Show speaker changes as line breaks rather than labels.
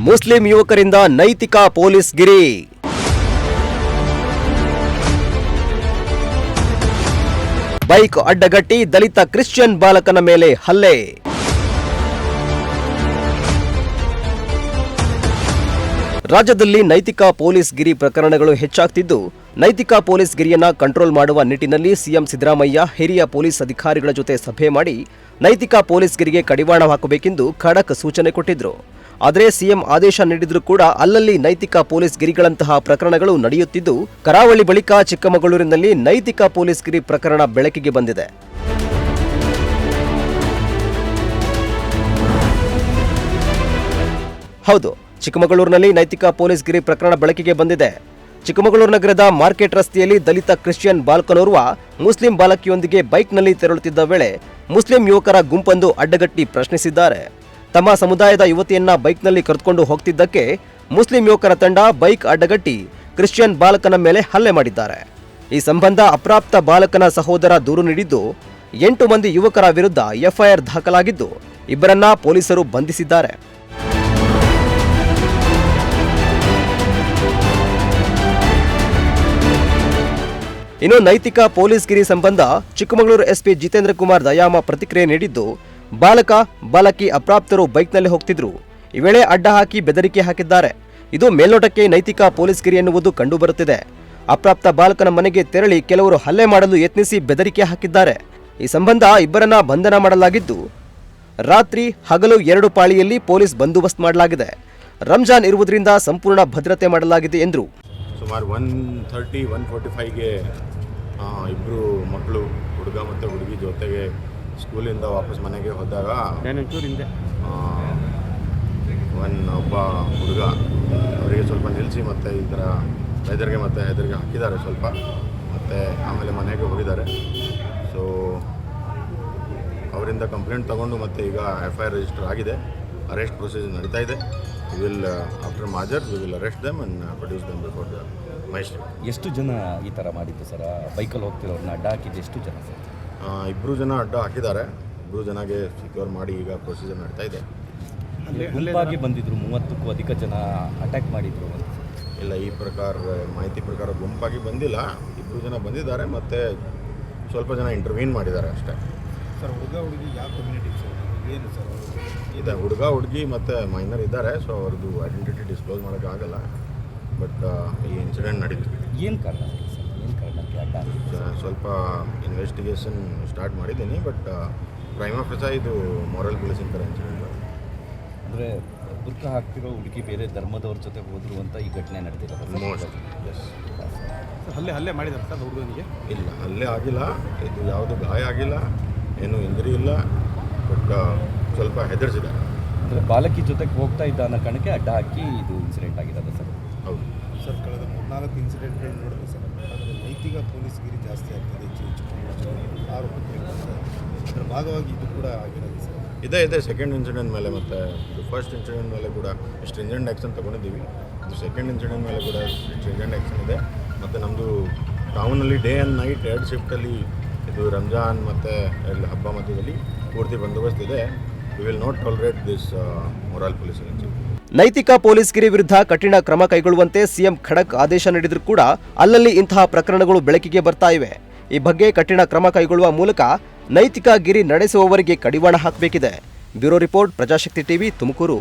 Muslim ಯುವಕರಿಂದ ನೈತಿಕ police ಗಿರಿ. Bike ಅಡ್ಡಗಟ್ಟಿ ದಲಿತ Christian ಬಾಲಕನ ಮೇಲೆ ಹಲ್ಲೆ. ರಾಜ್ಯದಲ್ಲಿ ನೈತಿಕ ಪೊಲೀಸ್ ಗಿರಿ ಪ್ರಕರಣಗಳು ಹೆಚ್ಚಾಗ್ತಿದ್ದು, ನೈತಿಕ ಪೊಲೀಸ್ ಗಿರಿಯನ್ನ ಕಂಟ್ರೋಲ್ ಮಾಡುವ ನಿಟ್ಟಿನಲ್ಲಿ ಸಿಎಂ ಸಿದ್ದರಾಮಯ್ಯ ಹಿರಿಯ ಪೊಲೀಸ್ ಅಧಿಕಾರಿಗಳ ಜೊತೆ ಸಭೆ ಮಾಡಿ ನೈತಿಕ ಪೊಲೀಸ್ ಗಿರಿಗೆ ಕಡಿವಾಣ ಹಾಕಬೇಕೆಂದು ಖಡಕ್ ಸೂಚನೆ ಕೊಟ್ಟಿದ್ರು. ಆದರೆ ಸಿಎಂ ಆದೇಶ ನೀಡಿದ್ರೂ ಕೂಡ ಅಲ್ಲಲ್ಲಿ ನೈತಿಕ ಪೊಲೀಸ್ ಗಿರಿಗಳಂತಹ ಪ್ರಕರಣಗಳು ನಡೆಯುತ್ತಿದ್ದು, ಕರಾವಳಿ ಬಳಿಕ ಚಿಕ್ಕಮಗಳೂರಿನಲ್ಲಿ ನೈತಿಕ ಪೊಲೀಸ್ ಗಿರಿ ಪ್ರಕರಣ ಬೆಳಕಿಗೆ ಬಂದಿದೆ. ಹೌದು, ಚಿಕ್ಕಮಗಳೂರಿನಲ್ಲಿ ನೈತಿಕ ಪೊಲೀಸ್ ಗಿರಿ ಪ್ರಕರಣ ಬೆಳಕಿಗೆ ಬಂದಿದೆ. ಚಿಕ್ಕಮಗಳೂರು ನಗರದ ಮಾರ್ಕೆಟ್ ರಸ್ತೆಯಲ್ಲಿ ದಲಿತ ಕ್ರಿಶ್ಚಿಯನ್ ಬಾಲಕನೋರ್ವ ಮುಸ್ಲಿಂ ಬಾಲಕಿಯೊಂದಿಗೆ ಬೈಕ್ನಲ್ಲಿ ತೆರಳುತ್ತಿದ್ದ ವೇಳೆ ಮುಸ್ಲಿಂ ಯುವಕರ ಗುಂಪೊಂದು ಅಡ್ಡಗಟ್ಟಿ ಪ್ರಶ್ನಿಸಿದ್ದಾರೆ. ತಮ್ಮ ಸಮುದಾಯದ ಯುವತಿಯನ್ನ ಬೈಕ್ನಲ್ಲಿ ಕರೆದುಕೊಂಡು ಹೋಗ್ತಿದ್ದಕ್ಕೆ ಮುಸ್ಲಿಂ ಯುವಕರ ತಂಡ ಬೈಕ್ ಅಡ್ಡಗಟ್ಟಿ ಕ್ರಿಶ್ಚಿಯನ್ ಬಾಲಕನ ಮೇಲೆ ಹಲ್ಲೆ ಮಾಡಿದ್ದಾರೆ. ಈ ಸಂಬಂಧ ಅಪ್ರಾಪ್ತ ಬಾಲಕನ ಸಹೋದರ ದೂರು ನೀಡಿದ್ದು 8 ಮಂದಿ ಯುವಕರ ವಿರುದ್ಧ ಎಫ್ಐಆರ್ ದಾಖಲಾಗಿದ್ದು, ಇಬ್ಬರನ್ನ ಪೊಲೀಸರು ಬಂಧಿಸಿದ್ದಾರೆ. ಇನ್ನು ನೈತಿಕ ಪೊಲೀಸ್ ಗಿರಿ ಸಂಬಂಧ ಚಿಕ್ಕಮಗಳೂರು ಎಸ್ಪಿ ಜಿತೇಂದ್ರ ಕುಮಾರ್ ದಯಾಮ ಪ್ರತಿಕ್ರಿಯೆ ನೀಡಿದ್ದು, ಬಾಲಕ ಬಾಲಕಿ ಅಪ್ರಾಪ್ತರು ಬೈಕ್ನಲ್ಲಿ ಹೋಗ್ತಿದ್ರು. ಈ ವೇಳೆ ಅಡ್ಡ ಹಾಕಿ ಬೆದರಿಕೆ ಹಾಕಿದ್ದಾರೆ. ಇದು ಮೇಲ್ನೋಟಕ್ಕೆ ನೈತಿಕ ಪೊಲೀಸ್ ಗಿರಿ ಎನ್ನುವುದು ಕಂಡುಬರುತ್ತಿದೆ. ಅಪ್ರಾಪ್ತ ಬಾಲಕನ ಮನೆಗೆ ತೆರಳಿ ಕೆಲವರು ಹಲ್ಲೆ ಮಾಡಲು ಯತ್ನಿಸಿ ಬೆದರಿಕೆ ಹಾಕಿದ್ದಾರೆ. ಈ ಸಂಬಂಧ ಇಬ್ಬರನ್ನ ಬಂಧನ ಮಾಡಲಾಗಿದ್ದು, ರಾತ್ರಿ ಹಗಲು 2 ಪಾಳಿಯಲ್ಲಿ ಪೊಲೀಸ್ ಬಂದೋಬಸ್ತ್ ಮಾಡಲಾಗಿದೆ. ರಂಜಾನ್ ಇರುವುದರಿಂದ ಸಂಪೂರ್ಣ ಭದ್ರತೆ ಮಾಡಲಾಗಿದೆ ಎಂದರು.
ಸುಮಾರು 1:30-1:45ಗೆ ಇಬ್ಬರು ಮಕ್ಕಳು, ಹುಡುಗ ಮತ್ತು ಹುಡುಗಿ ಜೊತೆಗೆ ಸ್ಕೂಲಿಂದ ವಾಪಸ್ ಮನೆಗೆ ಹೋದಾಗ ಒಬ್ಬ ಹುಡುಗ ಅವರಿಗೆ ಸ್ವಲ್ಪ ನಿಲ್ಲಿಸಿ ಮತ್ತು ಈ ಥರ ಹೆದರಿಗೆ ಹಾಕಿದ್ದಾರೆ ಸ್ವಲ್ಪ, ಮತ್ತು ಆಮೇಲೆ ಮನೆಗೆ ಹೋಗಿದ್ದಾರೆ. ಸೊ ಅವರಿಂದ ಕಂಪ್ಲೇಂಟ್ ತಗೊಂಡು ಮತ್ತು ಈಗ FIR ರಿಜಿಸ್ಟರ್ ಆಗಿದೆ. ಅರೆಸ್ಟ್ ಪ್ರೊಸೀಜರ್ ನಡೀತಾ ಇದೆ. ಆಫ್ಟರ್ ಮಾಜರ್ we will arrest them and produce them before the magistrate.
ಎಷ್ಟು ಜನ ಈ ಥರ ಮಾಡಿದ್ದು ಸರ್? ಬೈಕಲ್ಲಿ ಹೋಗ್ತಿರೋರನ್ನ ಅಡ್ಡ ಹಾಕಿದ್ದು ಎಷ್ಟು ಜನ ಸರ್?
2 ಜನ ಅಡ್ಡ ಹಾಕಿದ್ದಾರೆ. 2 ಜನಗೆ ಸಿಕ್ಯೂರ್ ಮಾಡಿ ಈಗ ಪ್ರೊಸೀಜರ್ ನಡೀತಾ ಇದೆ.
ಗುಂಪಾಗಿ ಬಂದಿದ್ರು, 30ಕ್ಕೂ ಅಧಿಕ ಜನ ಅಟ್ಯಾಕ್ ಮಾಡಿದ್ರು.
ಇಲ್ಲ, ಈ ಮಾಹಿತಿ ಪ್ರಕಾರ ಗುಂಪಾಗಿ ಬಂದಿಲ್ಲ. 2 ಜನ ಬಂದಿದ್ದಾರೆ ಮತ್ತು ಸ್ವಲ್ಪ ಜನ ಇಂಟರ್ವ್ಯೂನ್ ಮಾಡಿದ್ದಾರೆ ಅಷ್ಟೇ.
ಸರ್, ಹುಡುಗ ಹುಡುಗಿ ಯಾವ ಕಮ್ಯುನಿಟಿ ಸರ್? ಏನು ಸರ್
ಇದೆ? ಹುಡುಗ ಹುಡುಗಿ ಮತ್ತು ಮೈನರ್ ಇದ್ದಾರೆ. ಸೊ ಅವ್ರದ್ದು ಐಡೆಂಟಿಟಿ ಡಿಸ್ಕ್ಲೋಸ್ ಮಾಡೋಕ್ಕಾಗಲ್ಲ. ಬಟ್ ಈ ಇನ್ಸಿಡೆಂಟ್ ನಡೀತು.
ಏನು ಕಾರಣ ಸರ್? ಏನು ಕಾರಣಕ್ಕೆ ಅಡ್ಡ?
ಸ್ವಲ್ಪ ಇನ್ವೆಸ್ಟಿಗೇಷನ್ ಸ್ಟಾರ್ಟ್ ಮಾಡಿದ್ದೀನಿ. ಬಟ್ ಪ್ರೈಮಾ ಫೇಸಾ ಇದು ಮಾರಲ್ ಪೊಲೀಸಿಂಗ್ ಥರ ಇನ್ಸಿಡೆಂಟ್.
ಅಂದರೆ ಬುರ್ಕ ಹಾಕ್ತಿರೋ ಹುಡುಗಿ ಬೇರೆ ಧರ್ಮದವ್ರ ಜೊತೆ ಹೋದ್ರು ಅಂತ ಈ ಘಟನೆ ನಡೆದಿರೋದು.
Most S.
ಹಲ್ಲೆ ಮಾಡಿದ್ದಾರೆ ಸರ್ ಹುಡುಗನಿಗೆ?
ಇಲ್ಲ, ಹಲ್ಲೆ ಆಗಿಲ್ಲ. ಇದು ಯಾವುದು ಗಾಯ ಆಗಿಲ್ಲ, ಏನೂ ಇಂಜರಿ ಇಲ್ಲ. ಬಟ್ ಸ್ವಲ್ಪ ಹೆದರಿಸಿದೆ.
ಅಂದರೆ ಬಾಲಕಿ ಜೊತೆಗೆ ಹೋಗ್ತಾ ಇದ್ದ ಅನ್ನೋ ಕಾರಣಕ್ಕೆ ಅಡ್ಡ ಹಾಕಿ ಇದು ಇನ್ಸಿಡೆಂಟ್ ಆಗಿರೋದು ಸರ್?
ಹೌದು ಸರ್. ಕಳೆದ 3-4 ಇನ್ಸಿಡೆಂಟ್ಗಳು ನೋಡಿದ್ರೆ ಸರ್, ಅದರ ನೈತಿಕ ಪೊಲೀಸ್ ಗಿರಿ ಜಾಸ್ತಿ ಆಗ್ತದೆ. ಆರೋಪಗಳು ಅದರ ಭಾಗವಾಗಿ ಇದು ಕೂಡ ಆಗಿರೋದು ಸರ್.
ಇದೆ ಸೆಕೆಂಡ್ ಇನ್ಸಿಡೆಂಟ್ ಮೇಲೆ ಮತ್ತು ಇದು ಫಸ್ಟ್ ಇನ್ಸಿಡೆಂಟ್ ಮೇಲೆ ಕೂಡ ಸ್ಟ್ರಿಂಜೆಂಟ್ ಆ್ಯಕ್ಷನ್ ತೊಗೊಂಡಿದ್ದೀವಿ. ಇದು ಸೆಕೆಂಡ್ ಇನ್ಸಿಡೆಂಟ್ ಮೇಲೆ ಕೂಡ ಸ್ಟ್ರಿಂಜೆಂಟ್ ಆ್ಯಕ್ಷನ್ ಇದೆ. ಮತ್ತು ನಮ್ಮದು ಟೌನಲ್ಲಿ ಡೇ ಆ್ಯಂಡ್ ನೈಟ್ 2 ಶಿಫ್ಟಲ್ಲಿ ಇದು ರಂಜಾನ್ ಮತ್ತು ಹಬ್ಬ ಮಧ್ಯದಲ್ಲಿ ಪೂರ್ತಿ ಬಂದೋಬಸ್ತ್ ಇದೆ. We will not tolerate this morale policing incident.
ನೈತಿಕ ಪೊಲೀಸ್ ಗಿರಿ ವಿರುದ್ಧ ಕಠಿಣ ಕ್ರಮ ಕೈಗೊಳ್ಳುವಂತೆ ಸಿಎಂ ಖಡಕ್ ಆದೇಶ ನೀಡಿದರೂ ಕೂಡ ಅಲ್ಲಲ್ಲಿ ಇಂತಹ ಪ್ರಕರಣಗಳು ಬೆಳಕಿಗೆ ಬರ್ತಾ ಇವೆ. ಈ ಬಗ್ಗೆ ಕಠಿಣ ಕ್ರಮ ಕೈಗೊಳ್ಳುವ ಮೂಲಕ ನೈತಿಕ ಗಿರಿ ನಡೆಸುವವರಿಗೆ ಕಡಿವಾಣ ಹಾಕಬೇಕಿದೆ. Bureau report, Prajashakti TV, Tumakuru.